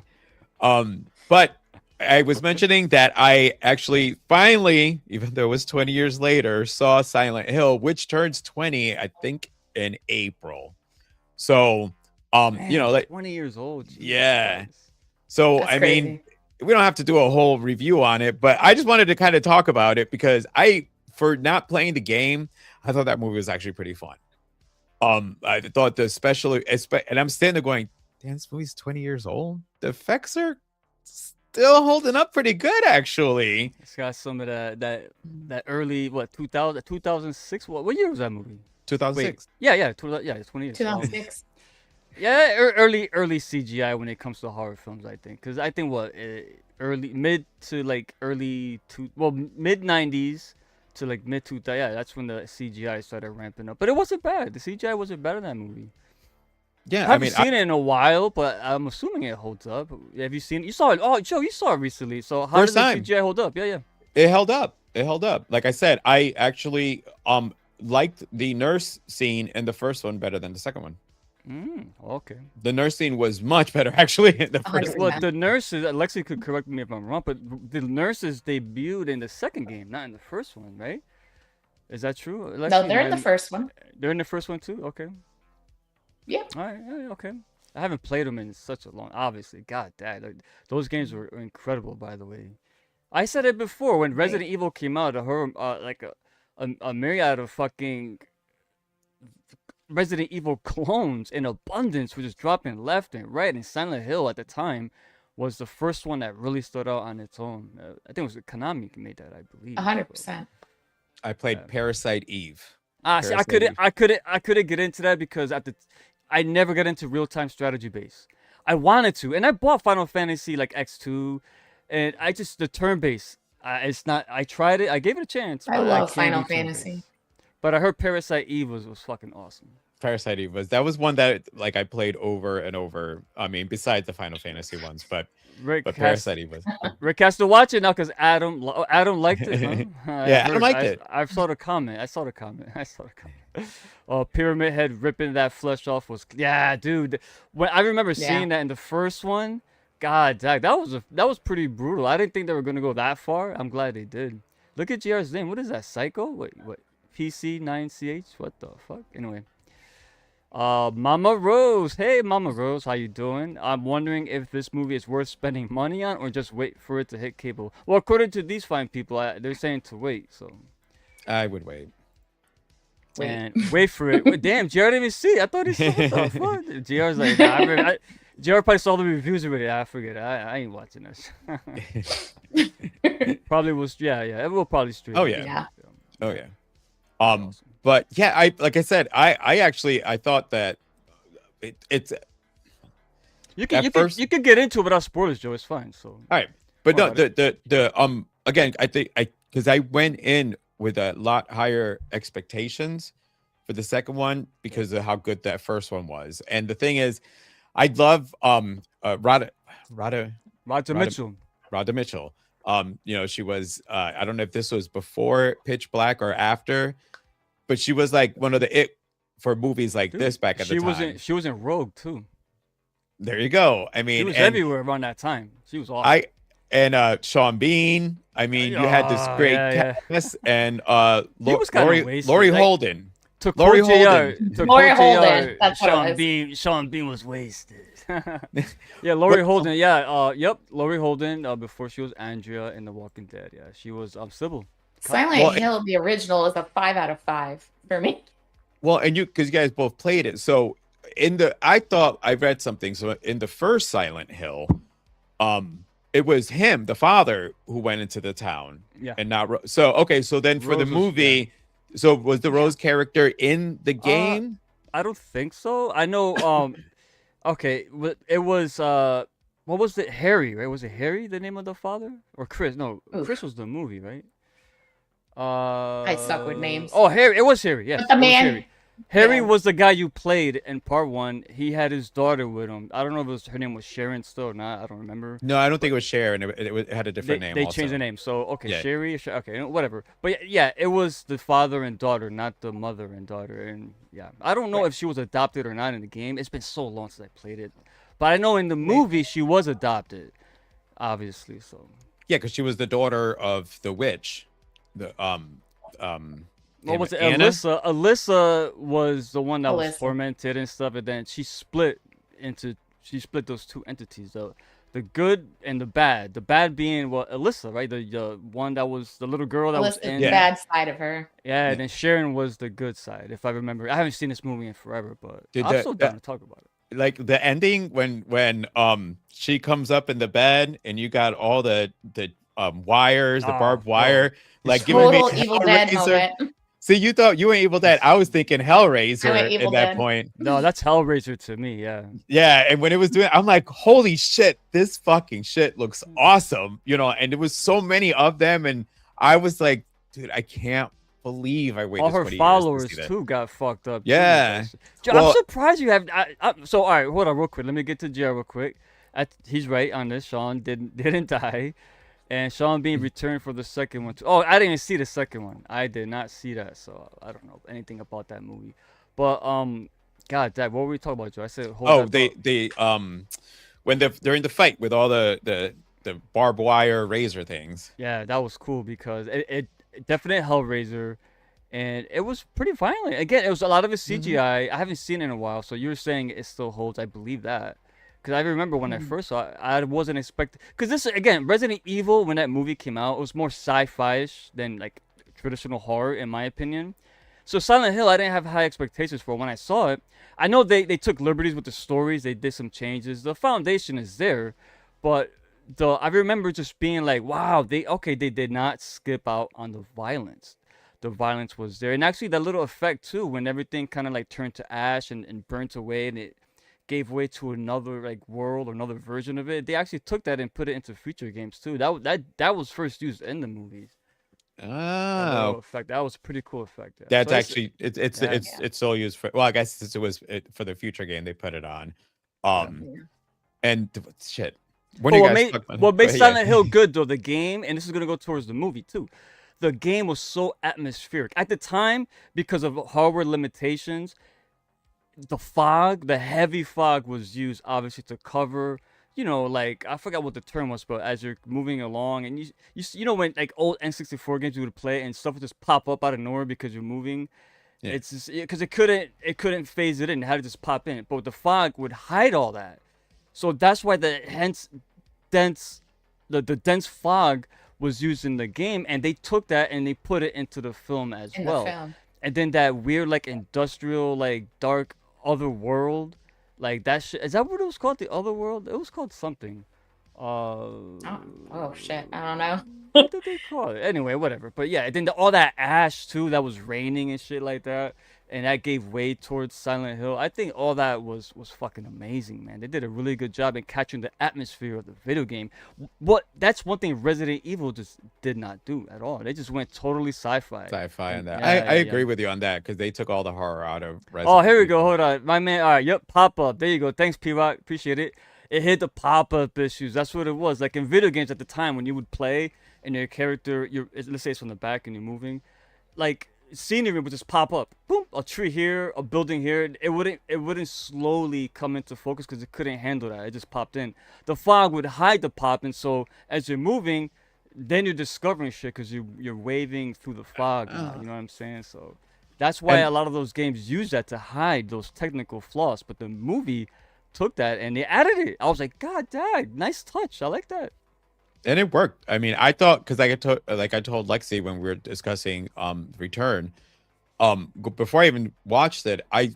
But I was mentioning that I actually finally, even though it was 20 years later, saw Silent Hill, which turns 20, I think, in April. So, Man, like 20 years old. Jesus Yeah. Christ. So That's I crazy. mean, we don't have to do a whole review on it, but I just wanted to kind of talk about it because for not playing the game, I thought that movie was actually pretty fun. I thought the and I'm standing there going, damn, this movie's 20 years old. The effects are still holding up pretty good, actually. It's got some of that early 2006. What year was that movie? 2006. Yeah, it's 20 years. 2006. Yeah, early CGI when it comes to horror films, I think, because I think mid 90s to like mid 2000. Yeah, that's when the CGI started ramping up. But it wasn't bad. The CGI wasn't bad in that movie. Yeah, I haven't seen it in a while, but I'm assuming it holds up. Have you seen it? You saw it? Oh, Joe, you saw it recently. So how First does time. the CGI hold up? Yeah. It held up. Like I said, I actually liked the nurse scene in the first one better than the second one. Okay. The nurse scene was much better, actually, in the first 100%. one. Well, the nurses, Alexi could correct me if I'm wrong, but the nurses debuted in the second game, not in the first one, right? Is that true? Alexi? No, they're in the first one. They're in the first one too? Okay. Yeah. All right, okay. I haven't played them in such a long, obviously. God, those games were incredible, by the way. I said it before, when Resident Evil came out, a myriad of fucking Resident Evil clones in abundance were just dropping left and right, and Silent Hill at the time was the first one that really stood out on its own. I think it was Konami who made that, I believe. 100%. I played Parasite Eve. See, I couldn't get into that because I never got into real-time strategy base. I wanted to, and I bought Final Fantasy like X2, and I just the turn-based. It's not. I tried it. I gave it a chance. I But love can't Final do turn-based. Fantasy. But I heard Parasite Eve was fucking awesome. Parasite Eve was one that like I played over and over. I mean, besides the Final Fantasy ones, but Rick Parasite Eve was. Rick has to watch it now because Adam liked it. Huh? Yeah, Adam liked it. I saw the comment. Oh, Pyramid Head ripping that flesh off was dude. When I remember seeing that in the first one, God, that was pretty brutal. I didn't think they were gonna go that far. I'm glad they did. Look at JR's name. What is that? Psycho? What? PC9CH? What the fuck? Anyway. Mama Rose. Hey, Mama Rose. How you doing? I'm wondering if this movie is worth spending money on or just wait for it to hit cable. Well, according to these fine people, they're saying to wait, so. I would wait. And wait for it. Well, damn, JR didn't even see it. I thought he saw it. What the fuck? JR's like, nah, JR probably saw the reviews already. I forget it. I ain't watching this. Probably was, yeah. It will probably stream. Oh, yeah. Oh, yeah. Awesome. But yeah, like I said, I thought that it's you can get into it without spoilers, Joe. It's fine. So all right, but no, the again, I think because I went in with a lot higher expectations for the second one because of how good that first one was, and the thing is, I love Radha Mitchell. Radha Mitchell. She was I don't know if this was before Pitch Black or after. But she was like one of the it for movies like this back at the time. She was in Rogue too. There you go. I mean, she was everywhere around that time. She was awesome. Sean Bean. I mean, you had this great cast and Laurie Holden. Laurie Holden. That's Sean what Bean. Sean Bean was wasted. Yeah, Laurie Holden. Yeah. Yep. Laurie Holden. Before she was Andrea in The Walking Dead. Yeah, she was Sybil. Silent Hill, the original, is a 5 out of 5 for me. Well, and because you guys both played it, so I thought I read something. So in the first Silent Hill, it was him, the father, who went into the town, and not so. Okay, so then for the movie, so was the Rose character in the game? I don't think so. I know. Okay, it was. What was it? Harry, right? Was it Harry, the name of the father, or Chris? No, Chris was the movie, right? I suck with names. Oh, Harry. It was Harry. Yes. But the man. Harry was the guy you played in part 1. He had his daughter with him. I don't know if her name was Sharon still or not. I don't remember. No, I don't think it was Sharon. It had a different name. They changed the name. So okay, Sherry. Okay, whatever. But yeah, it was the father and daughter, not the mother and daughter. And yeah, I don't know if she was adopted or not in the game. It's been so long since I played it, but I know in the movie she was adopted, obviously. So yeah, because she was the daughter of the witch. The what was it? Anna? Alyssa was the one that was tormented and stuff, and then she split those two entities, the good and the bad. The bad being Alyssa, right? The one that was the little girl that was in the bad side of her. Yeah, and then Sharon was the good side, if I remember. I haven't seen this movie in forever, but I'm so down to talk about it. Like the ending when she comes up in the bed and you got all the wires, the barbed wire, like giving me Evil Dead moment. See, you thought you were Evil Dead. I was thinking Hellraiser at that point. No, that's Hellraiser to me, yeah. Yeah, and when it was doing, I'm like, holy shit, this fucking shit looks awesome, and there was so many of them, and I was like, dude, I can't believe I waited. All her followers too got fucked up. Yeah, I'm surprised you have. So all right, hold on, real quick. Let me get to Jared real quick. He's right on this. Sean didn't die. And Sean Bean returned for the second one. Oh, I didn't even see the second one. I did not see that, so I don't know anything about that movie. But God, Dad, what were we talking about, Joe? I said, when they're in the fight with all the barbed wire razor things. Yeah, that was cool because it definitely Hellraiser, and it was pretty violent. Again, it was a lot of it CGI. I haven't seen it in a while, so you're saying it still holds. I believe that. Because I remember when I first saw it, I wasn't expecting... Because this, again, Resident Evil, when that movie came out, it was more sci-fi-ish than, like, traditional horror, in my opinion. So Silent Hill, I didn't have high expectations for when I saw it. I know they took liberties with the stories. They did some changes. The foundation is there. But I remember just being like, wow, they did not skip out on the violence. The violence was there. And actually, that little effect, too, when everything kind of, like, turned to ash and burnt away and it gave way to another like world or another version of it. They actually took that and put it into future games too. That was first used in the movies. That little Oh, effect. That was a pretty cool effect. Yeah. that's So actually yeah. it's still used for. Well, I guess since it was for the future game, they put it on. Yeah. And shit. When But you what guys made talk about- what go made ahead, Silent yeah. Hill good though, the game, and this is gonna go towards the movie too. The game was so atmospheric at the time because of hardware limitations. The fog, the heavy fog, was used obviously to cover. Like I forgot what the term was, but as you're moving along, and you know when like old N64 games you would play and stuff would just pop up out of nowhere because you're moving. Yeah. It's just because it couldn't phase it in. It had to just pop in. But the fog would hide all that. So that's why the dense fog was used in the game, and they took that and they put it into the film as In well. the film. And then that weird like industrial like dark other world, like that shit. Is that what it was called? The other world? It was called something. Oh shit, I don't know. What did they call it? Anyway, whatever. But yeah, and then all that ash too that was raining and shit like that, and that gave way towards Silent Hill. I think all that was fucking amazing, man. They did a really good job in capturing the atmosphere of the video game. That's one thing Resident Evil just did not do at all. They just went totally sci-fi. Sci-fi on that. Yeah, I yeah, agree yeah. with you on that because they took all the horror out of Resident Oh, here we go. Evil. Hold on, my man. All right, yep, pop up. There you go. Thanks, P-Rock. Appreciate it. It hit the pop-up issues. That's what it was. Like in video games at the time when you would play and your character, let's say it's from the back and you're moving, like scenery would just pop up. Boom, a tree here, a building here. It wouldn't slowly come into focus because it couldn't handle that. It just popped in. The fog would hide the pop, and so as you're moving, then you're discovering shit because you're waving through the fog. You know what I'm saying? So that's why a lot of those games use that to hide those technical flaws. But the movie took that and they added it. I was like, God damn, nice touch. I like that. And it worked. I mean, I thought because I told Lexi when we were discussing Return, before I even watched it, I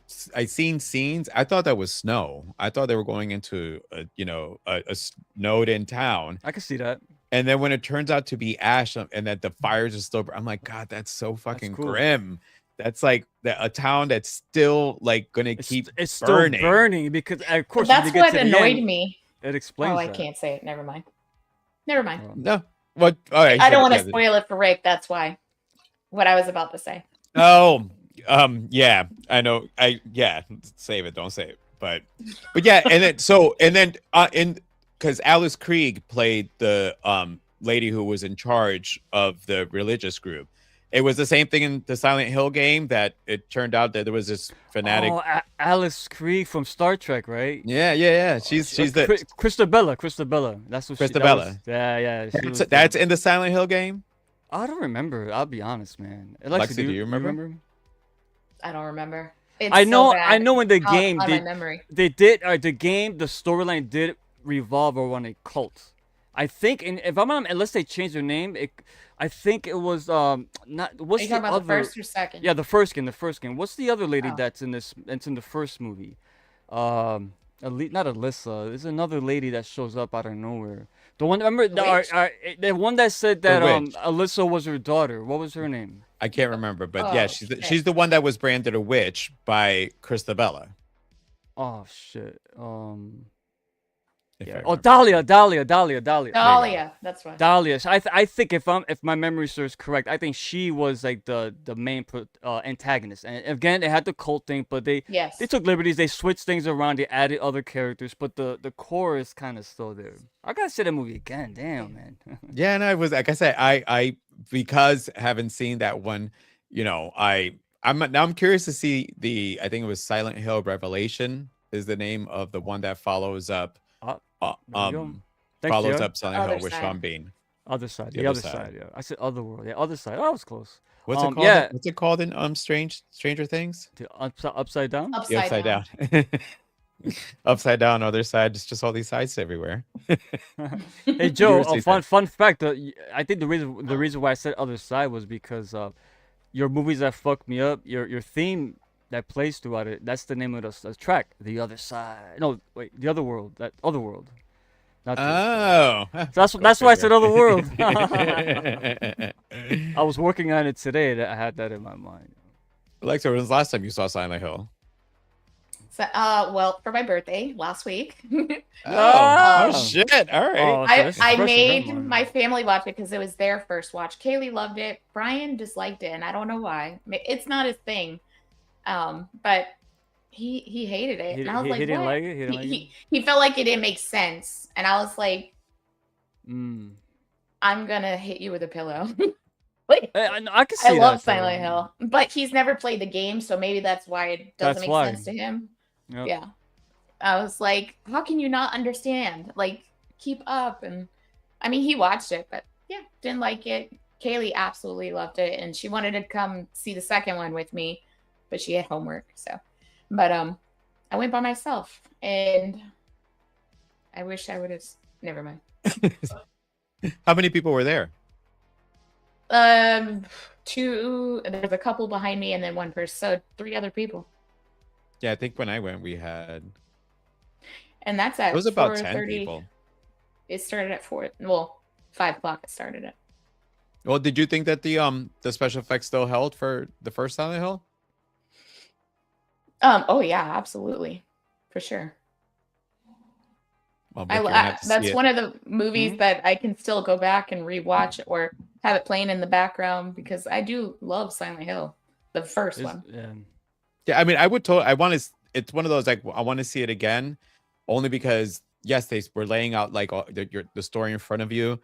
seen scenes. I thought that was snow. I thought they were going into a snowed in town. I can see that. And then when it turns out to be ash and that the fires are still, I'm like, God, that's so fucking cool. grim. That's like a town that's still like gonna keep It's still burning. burning because of course That's when you get what to the annoyed end, me. It explains Oh, I that. can't say it. Never mind. Never mind. No, what? All right, I don't want to yeah. spoil it for Rick. That's why. What I was about to say. Oh, yeah, I know. Save it. Don't say it. But yeah, and then because Alice Krieg played the lady who was in charge of the religious group. It was the same thing in the Silent Hill game that it turned out that there was this fanatic. Oh, Alice Krieg from Star Trek, right? Yeah. She's the Christabella. That's what Christabella. Yeah. That's in the Silent Hill game. I don't remember. I'll be honest, man. Lexi, do you remember? I don't remember. It's I know. So bad I know. In the on game, my memory. they did. The game, the storyline did revolve around a cult. I think, and if I'm not, unless they changed their name, I think it was not. What's Are you the talking about other? the first or second? Yeah, the first game. What's the other lady Oh. that's in this? It's in the first movie. Not Alyssa. There's another lady that shows up out of nowhere. The one, remember the one that said that witch. Alyssa was her daughter. What was her name? I can't remember, but Oh, yeah, shit. she's the one that was branded a witch by Christabella. Oh shit. if I Yeah. Oh, remember. Dahlia. Dahlia. That's right. Dahlia. I think if my memory serves correct, I think she was like the main antagonist. And again, they had the cult thing, but they took liberties. They switched things around. They added other characters, but the core is kind of still there. I gotta see that movie again. Damn, man. Yeah, and I was like I said, I because haven't seen that one, I'm curious to see I think it was Silent Hill Revelation is the name of the one that follows up There you go. Thanks, follows Jared. up Silent Other Hill with side. Sean Bean. Other side. The The other other side. side. Yeah. I said other world. Yeah, other side. Oh, I was close. What's it called? Yeah. What's it called in Stranger Things? The upside down. The upside down. Upside down, other side. It's just all these sides everywhere. Hey Joe, Yours, fun fact. I think the reason why I said other side was because your movies that fucked me up. Your theme that plays throughout it. That's the name of the track. The other side. No, wait. The other world. That other world. Not the other side. Oh, So that's why I said other world. I was working on it today. That I had that in my mind. Alexa, when was the last time you saw Silent Hill? So, well, for my birthday last week, Oh, um, shit. All right. Oh, so this is I fresh in her made mind. my family watch it because it was their first watch. Kaylee loved it. Brian disliked it, and I don't know why. It's not his thing. But he hated it, and I was He like, didn't what? like it? He didn't like it? He felt like it didn't make sense, and I was like, Mm. I'm gonna hit you with a pillow. Like, I can see I love that, though. Silent Hill, but he's never played the game, so maybe that's why it doesn't That's make why. sense to him. Yep. Yeah. I was like, how can you not understand? Like, keep up. And I mean, he watched it, but yeah, didn't like it. Kaylee absolutely loved it, and she wanted to come see the second one with me, but she had homework. So, but I went by myself, and I wish I would have. Never mind. How many people were there? Two. There's a couple behind me, and then one person. So 3 other people. Yeah, I think when I went, we had. And that's at It was about 10 4:30. people. It started at 5 o'clock. It started at. Well, did you think that the special effects still held for the first Silent Hill? Oh yeah, absolutely, for sure. Well, Vic, you're gonna have to That's see it. one of the movies that I can still go back and rewatch or have it playing in the background because I do love Silent Hill, the first one. Yeah. Yeah, I mean, I would I want to. It's one of those like I want to see it again, only because yes, they were laying out like the story in front of you,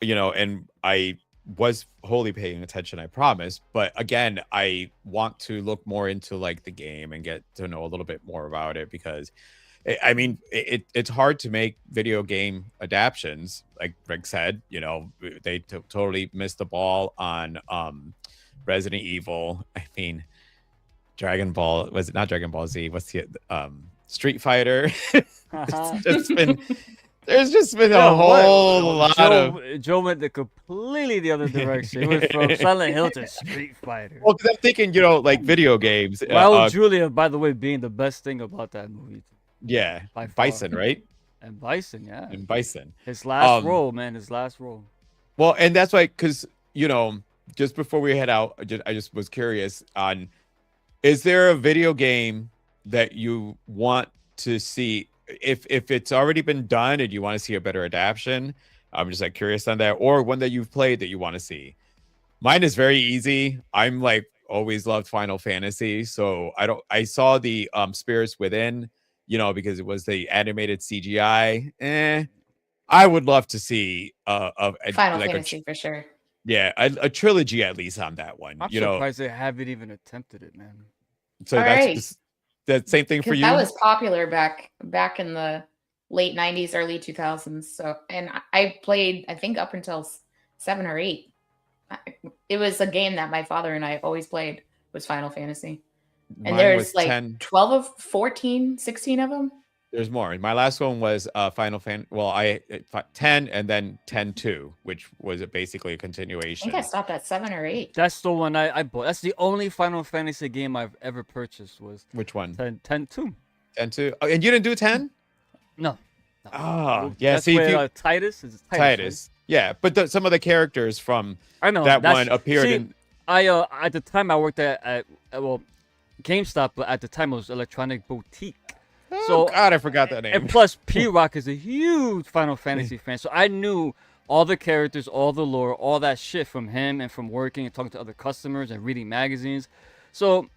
and I was wholly paying attention, I promise. But again, I want to look more into like the game and get to know a little bit more about it because, I mean, it's hard to make video game adaptations. Like Greg said, they totally missed the ball on Resident Evil. I mean, Dragon Ball, was it not Dragon Ball Z? What's the Street Fighter? There's just been a whole lot of. Joe went completely the other direction. He went from Silent Hill to Street Fighter. Well, because I'm thinking, like video games. Raul Julia, by the way, being the best thing about that movie. Yeah, by far. Bison, right? And Bison, yeah. And Bison. His last role, man. His last role. Well, and that's why, because just before we head out, I just was curious on: is there a video game that you want to see? If it's already been done and you want to see a better adaptation, I'm just like curious on that, or one that you've played that you want to see. Mine is very easy. I'm like always loved Final Fantasy, so I saw the Spirits Within, because it was the animated CGI. I would love to see Final Fantasy for sure. Yeah, a trilogy at least on that one. I'm surprised they haven't even attempted it, man. So that's the same thing for you. That was popular back in the late 90s, early 2000s. So, and I played, I think, up until 7 or 8. It was a game that my father and I always played, was Final Fantasy. And there's like 12 of 14, 16 of them. There's more. My last one was Final Fan. Well, 10 and then 10-2, which was basically a continuation. I think I stopped at 7 or 8. That's the one I bought. That's the only Final Fantasy game I've ever purchased. Was which one? 10-2. 10-2. Oh, and you didn't do 10? No. Oh, yeah. That's see, where, Titus is Titus. Right? Yeah, but some of the characters from that one appeared in. I at the time I worked at GameStop, but at the time it was Electronic Boutique. Oh, so God, I forgot that name. And plus, P-Rock is a huge Final Fantasy fan, so I knew all the characters, all the lore, all that shit from him and from working and talking to other customers and reading magazines. So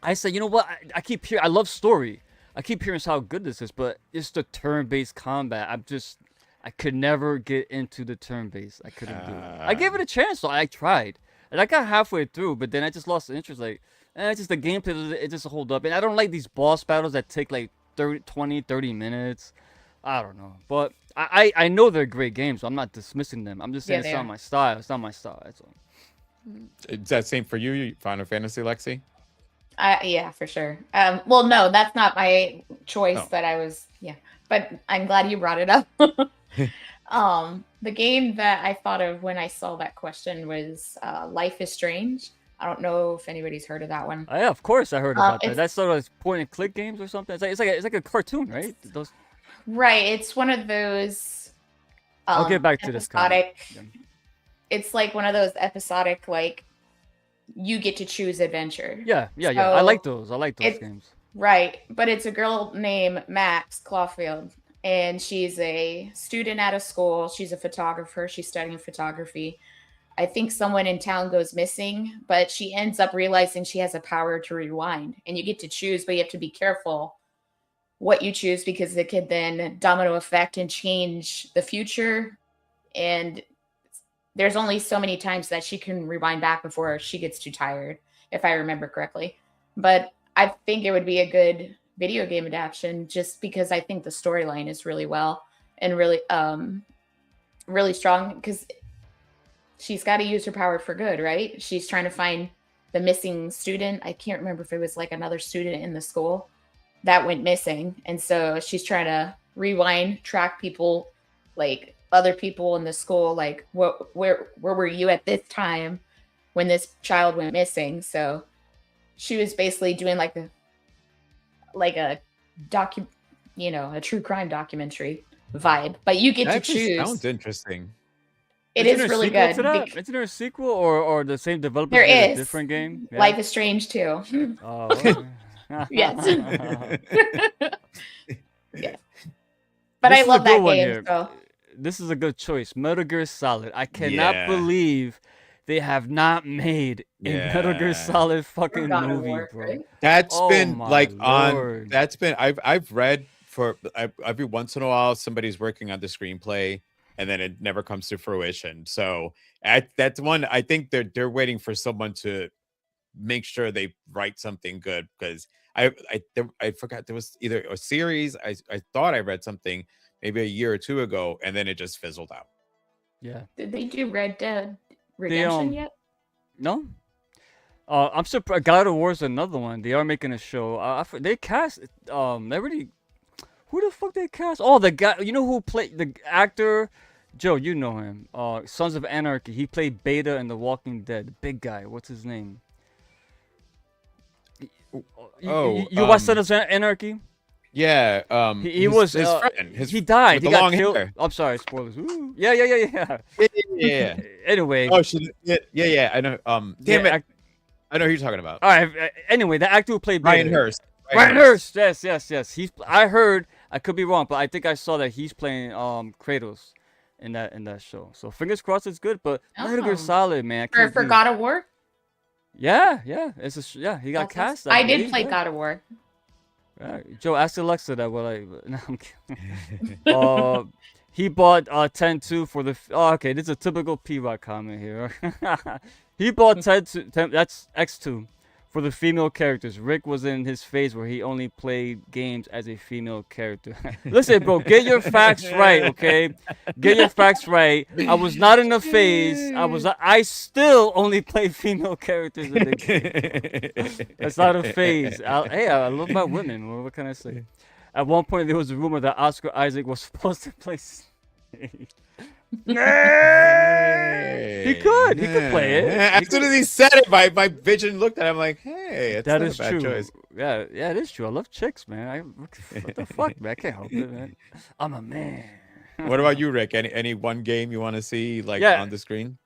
I said, you know what? I keep hearing, I love story. I keep hearing how good this is, but it's the turn-based combat. I could never get into the turn-based. I couldn't do it. I gave it a chance, so I tried. And I got halfway through, but then I just lost the interest. Like, it's just the gameplay, it just hold up. And I don't like these boss battles that take like 30 minutes. I don't know. But I know they're great games, so I'm not dismissing them. I'm just saying it's not my style. It's not my style. That's all. Is that same for you, Final Fantasy, Lexi? Yeah, for sure. Well, no, that's not my choice that I was, but I'm glad you brought it up. The game that I thought of when I saw that question was Life is Strange. I don't know if anybody's heard of that one. Yeah, of course I heard about that. That's sort of point and click games or something. It's like a cartoon, right? Those. Right. It's one of those. I'll get back to this. It's like one of those episodic, like you get to choose adventure. Yeah. I like those. Games. Right, but it's a girl named Max Clawfield, and she's a student at a school. She's a photographer. She's studying photography. I think someone in town goes missing, but she ends up realizing she has a power to rewind, and you get to choose, but you have to be careful what you choose because it could then domino effect and change the future. And there's only so many times that she can rewind back before she gets too tired, if I remember correctly. But I think it would be a good video game adaptation just because I think the storyline is really well and really strong because she's got to use her power for good, right? She's trying to find the missing student. I can't remember if it was like another student in the school that went missing. And so she's trying to rewind, track people, like other people in the school, like where were you at this time when this child went missing? So she was basically doing like a a true crime documentary vibe. But you get to choose. Sounds interesting. It is really good. Isn't there a sequel or the same developer There made is a different game? Yeah. Life is Strange too. Oh, okay. Yes. Yeah. But This I is a love good that one game. here. So This is a good choice. Metal Gear Solid. I cannot Yeah. believe they have not made a Metal Gear Yeah. Solid fucking God of movie, War, bro. right? That's Oh been my like Lord. that's been I've read every once in a while somebody's working on the screenplay and then it never comes to fruition. So that's one I think they're waiting for someone to make sure they write something good because I forgot there was either a series I thought I read something maybe a year or two ago and then it just fizzled out. Yeah. did they do Red Dead Redemption yet? No. I'm surprised. God of War is another one. They are making a show. They cast. They already. Who the fuck they cast? Oh, the guy. You know who played the actor? Joe, you know him. Sons of Anarchy. He played Beta in The Walking Dead. The big guy. What's his name? You watched Sons of Anarchy? Yeah, He was his friend. he died. with He the got long killed. hair. I'm sorry, spoilers. Ooh. Yeah. Yeah. Anyway. Oh, yeah. I know. Damn yeah, it. I know who you're talking about. All right. Anyway, the actor who played Ryan Beta, Hurst. Ryan Hurst. Yes. I heard. I could be wrong, but I think I saw that he's playing Kratos in that show. So fingers crossed, it's good. But Metal Gear Oh. Solid, man. I For can't believe- God of War? Yeah. He got That's cast. I did believe, play yeah. God of War. Joe, ask Alexa that. No, I'm kidding. He bought 10-2 for the. Oh, okay, this is a typical P-Rock comment here. He bought 10-2. That's X2 for the female characters. Rick was in his phase where he only played games as a female character. Listen, bro, get your facts right, okay? Get your facts right. I was not in a phase. I still only play female characters in the game. That's not a phase. I love my women. What can I say? At one point, there was a rumor that Oscar Isaac was supposed to play Snake. He could play it. As soon as he said it, my vision looked at him like, hey, it's That not is a bad true. choice. Yeah, it is true. I love chicks, man. What the fuck, man? I can't help it, man. I'm a man. What about you, Rick? Any one game you want to see Yeah. on the screen?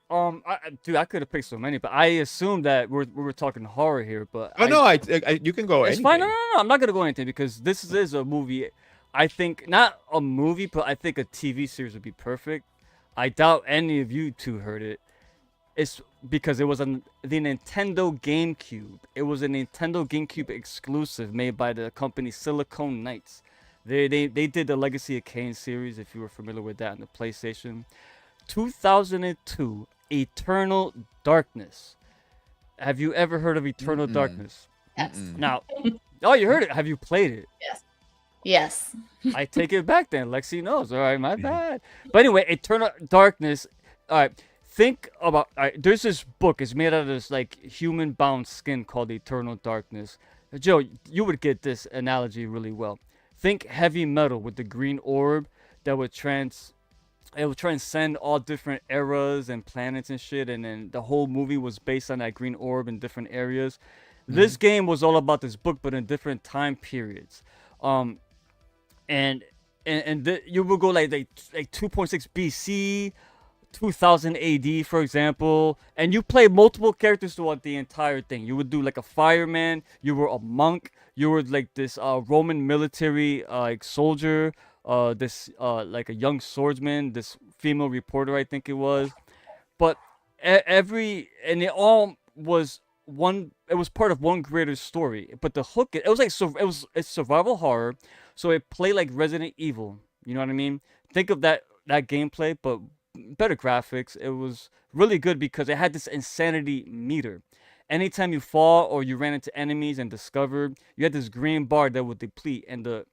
Dude, I could have picked so many, but I assumed that we were talking horror here. But Oh no, you can go. it's anything. fine. No, I'm not gonna go anything because this is a movie. I think not a movie, but I think a TV series would be perfect. I doubt any of you two heard it. It's because it was on the Nintendo GameCube. It was a Nintendo GameCube exclusive made by the company Silicon Knights. They did the Legacy of Kain series, if you were familiar with that, on the PlayStation. 2002, Eternal Darkness. Have you ever heard of Eternal Darkness? Yes. Now, oh, you heard it. Have you played it? Yes. I take it back then. Lexi knows. All right, my bad. But anyway, Eternal Darkness. All right, think about. All right, there's this book. It's made out of this like human-bound skin called Eternal Darkness. Joe, you would get this analogy really well. Think heavy metal with the green orb that would transcend all different eras and planets and shit. And then the whole movie was based on that green orb in different areas. This game was all about this book, but in different time periods. You will go like 2.6 BC, 2000 AD, for example, and you play multiple characters throughout the entire thing. You would do like a fireman, you were a monk, you were like this Roman military like soldier, this like a young swordsman, this female reporter, I think it was. But it all was one. It was part of one greater story. But the hook, it was like it's survival horror, so it played like Resident Evil. You know what I mean? Think of that gameplay, but better graphics. It was really good because it had this insanity meter. Anytime you fall or you ran into enemies and discovered, you had this green bar that would deplete, and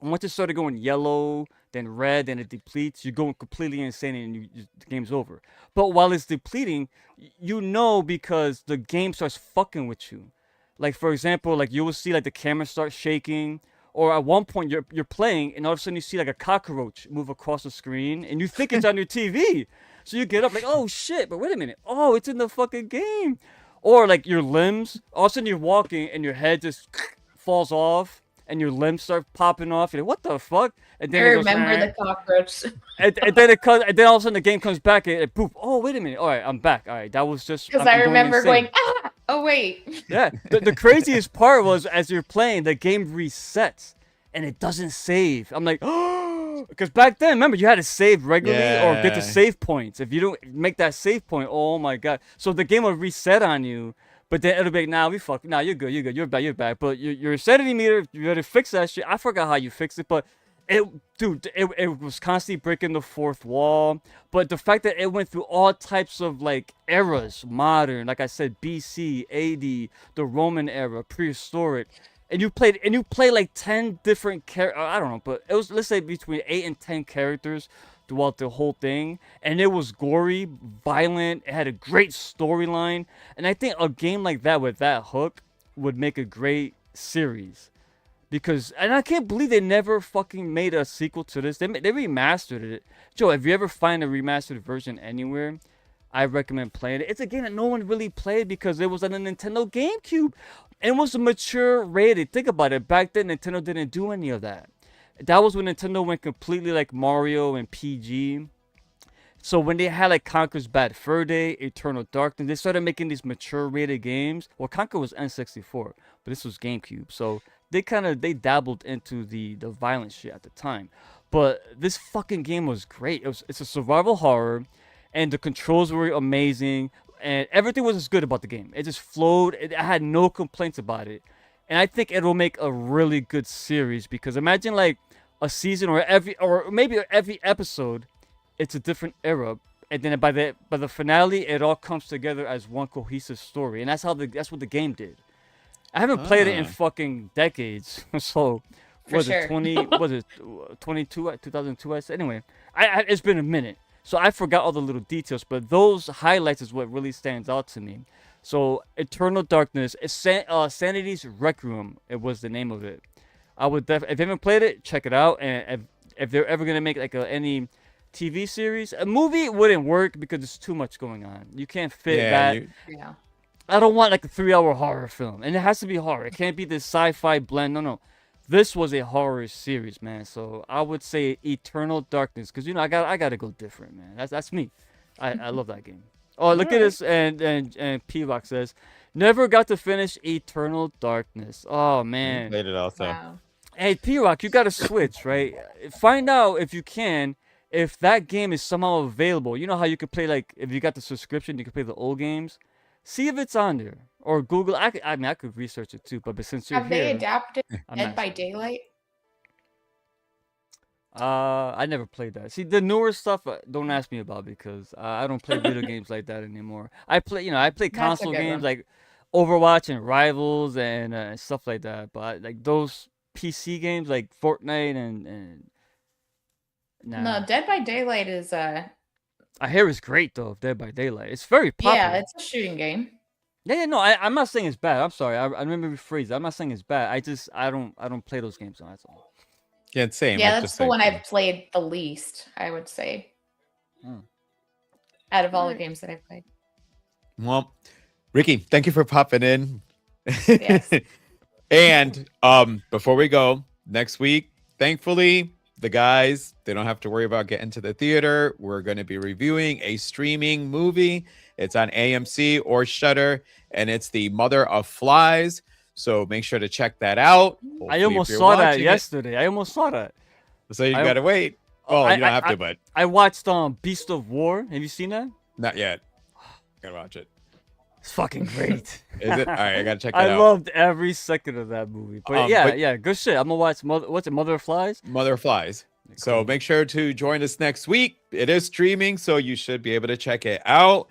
once it started going yellow, then red, then it depletes, you're going completely insane and the game's over. But while it's depleting, you know, because the game starts fucking with you. Like, for example, like you will see like the camera start shaking, or at one point you're playing and all of a sudden you see like a cockroach move across the screen and you think it's on your TV. So you get up like, oh shit, but wait a minute. Oh, it's in the fucking game. Or like your limbs, all of a sudden you're walking and your head just falls off and your limbs start popping off. You're like, what the fuck? And then I remember the cockroach. and then all of a sudden the game comes back and it poof. Oh, wait a minute. All right, I'm back. All right, that was just because I remember going, ah, oh wait. Yeah, the craziest part was as you're playing, the game resets and it doesn't save. I'm like, oh, because back then, remember, you had to save regularly or get the save points. If you don't make that save point, oh my god. So the game will reset on you. But then it'll be like, nah, you're good, you're back. But your sanity meter, you gotta fix that shit. I forgot how you fixed it, but it was constantly breaking the fourth wall. But the fact that it went through all types of like eras, modern, like I said, BC, AD, the Roman era, prehistoric, and you play like 10 different I don't know, but it was, let's say, between 8 and 10 characters throughout the whole thing, and it was gory, violent, it had a great storyline, and I think a game like that with that hook would make a great series. Because, and I can't believe they never fucking made a sequel to this. They remastered it. Joe, if you ever find a remastered version anywhere, I recommend playing it. It's a game that no one really played because it was on a Nintendo GameCube. And it was a mature rated. Think about it. Back then, Nintendo didn't do any of that. That was when Nintendo went completely like Mario and PG. So when they had like Conker's Bad Fur Day, Eternal Darkness, they started making these mature rated games. Well, Conker was N64, but this was GameCube. So they dabbled into the violent shit at the time. But this fucking game was great. It's a survival horror, and the controls were amazing, and everything was just good about the game. It just flowed. I had no complaints about it. And I think it'll make a really good series, because imagine like a season or maybe every episode, it's a different era, and then by the finale, it all comes together as one cohesive story, and that's what the game did. I haven't played it in fucking decades, so was it 22 2002? Anyway, it's been a minute, so I forgot all the little details, but those highlights is what really stands out to me. So Eternal Darkness, Sanity's Requiem, it was the name of it. I would if you haven't played it, check it out. And if they're ever gonna make like any TV series, a movie wouldn't work because there's too much going on. You can't fit that. Yeah. I don't want like a 3-hour horror film, and it has to be horror. It can't be this sci-fi blend. No. This was a horror series, man. So I would say Eternal Darkness, because I gotta go different, man. That's me. I love that game. Oh, look at this, and P-Rock says, never got to finish Eternal Darkness. Oh man. Played it also. Wow. Hey, P-Rock, you got to switch, right? Find out if you can, if that game is somehow available. You know how you could play, like, if you got the subscription, you could play the old games. See if it's on there. Or Google. I could research it too, but since you're Have here... they adapted I'm Dead not by sure. Daylight? I never played that. See, the newer stuff, don't ask me about, because I don't play video games like that anymore. I play That's a console good games one. like Overwatch and Rivals and stuff like that. But like those PC games like Fortnite and nah. No, Dead by Daylight is I hear it's great though. Dead by Daylight. It's very popular. yeah, it's a shooting game. Yeah, no, I'm not saying it's bad. I'm sorry. I remember rephrase. I'm not saying it's bad. I don't play those games. That's all. Yeah, it's same. Yeah, I that's just the like- one I've played the least, I would say. Hmm. Out of all the games that I've played. Well, Ricky, thank you for popping in. Yes. And before we go, next week, thankfully, the guys, they don't have to worry about getting to the theater. We're going to be reviewing a streaming movie. It's on AMC or Shudder, and it's The Mother of Flies. So make sure to check that out. I almost saw that yesterday. I almost saw that. So you got to wait. Well, you don't have to, but I watched Beast of War. Have you seen that? not yet. Gotta watch it. It's fucking great. Is it? All right, I gotta check that I out. loved every second of that movie. But yeah, good shit. I'm gonna watch Mother of Flies? Mother of Flies. So make sure to join us next week. It is streaming, so you should be able to check it out.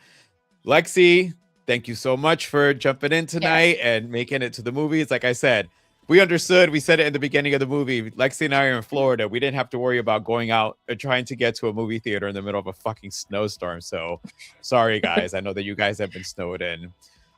Lexi, thank you so much for jumping in tonight and making it to the movies. Like I said, we understood. We said it in the beginning of the movie. Lexi and I are in Florida. We didn't have to worry about going out or trying to get to a movie theater in the middle of a fucking snowstorm. So sorry, guys. I know that you guys have been snowed in.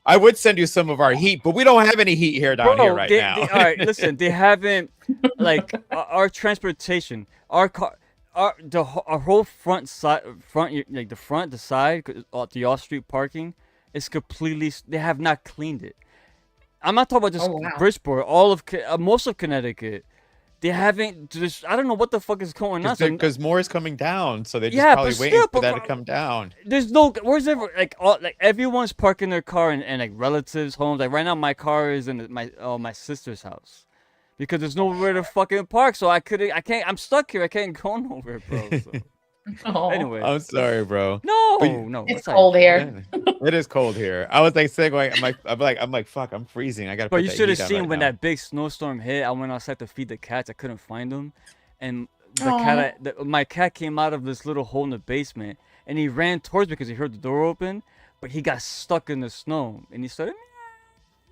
I would send you some of our heat, but we don't have any heat here down here right now. All right, listen. They haven't like our transportation, our car, our whole front, like the side, the off-street parking is completely. They have not cleaned it. I'm not talking about just Bridgeport. All of most of Connecticut, they haven't. Just I don't know what the fuck is going on. Because more is coming down, so they just probably waiting for that to come down. There's no where's ever like everyone's parking their car in like relatives' homes. Like right now, my car is in my sister's house because there's nowhere to fucking park. So I can't. I'm stuck here. I can't go nowhere, bro. So. Anyway, I'm sorry, bro. No, it's cold here. It is cold here. I was like saying, I'm like, fuck, I'm freezing. I gotta. But you should have seen when that big snowstorm hit. I went outside to feed the cats. I couldn't find them, and my cat came out of this little hole in the basement, and he ran towards me because he heard the door open, but he got stuck in the snow, and he started.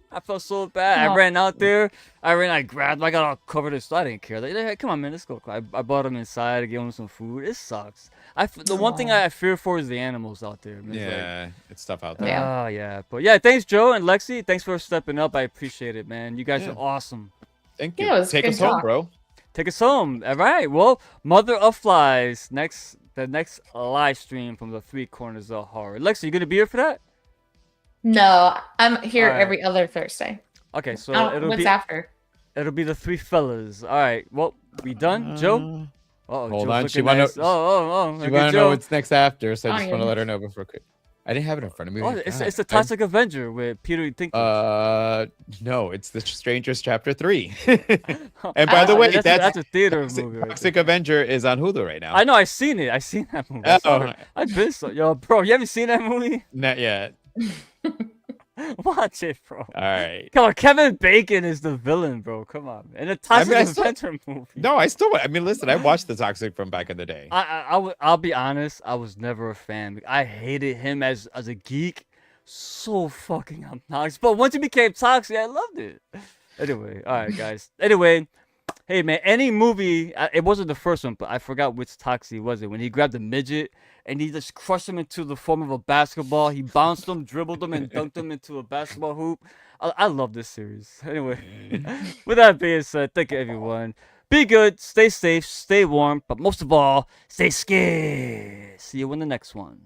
I felt so bad. I ran out there. I grabbed. I got all covered in snow. I didn't care. Like, hey, come on, man, let's go. I brought him inside. I gave him some food. It sucks. The one thing I fear for is the animals out there. Yeah, it's tough out there. Oh yeah, but yeah, thanks Joe and Lexi. Thanks for stepping up. I appreciate it, man. You guys are awesome. Thank you. Yeah, it was Take good us home, talk. bro. Take us home. All right. Well, Mother of Flies. The next live stream from the Three Corners of Horror. Lexi, you gonna be here for that? No, I'm here Alright. every other Thursday. Okay, so What's after? It'll be the three fellas. All right. Well, we done, Joe? Hold Joe's on. looking nice. She okay, wanna Joe. know what's next after, so I just want to yeah. let her know before quick. I didn't have it in front of me. Oh, it's the Toxic Avenger with Peter Dinklage. No, it's the Strangers Chapter 3. And by the way, that's a theater movie. Right Toxic there. Avenger is on Hulu right now. I know. I seen it. I seen that movie. I've been yo, bro. You haven't seen that movie? Not yet. Watch it, bro. All right. Come on, Kevin Bacon is the villain, bro. Come on, man. And the Toxic Avenger movie. No, I mean, listen, I watched the Toxic from back in the day. I'll be honest. I was never a fan. I hated him as a geek. So fucking obnoxious. But once he became toxic, I loved it. Anyway, all right, guys. Anyway, hey man, any movie. It wasn't the first one, but I forgot which Toxic was it when he grabbed the midget and he just crushed him into the form of a basketball. He bounced him, dribbled him, and dunked him into a basketball hoop. I love this series. Anyway, with that being said, thank you everyone. Be good, stay safe, stay warm, but most of all, stay scared. See you in the next one.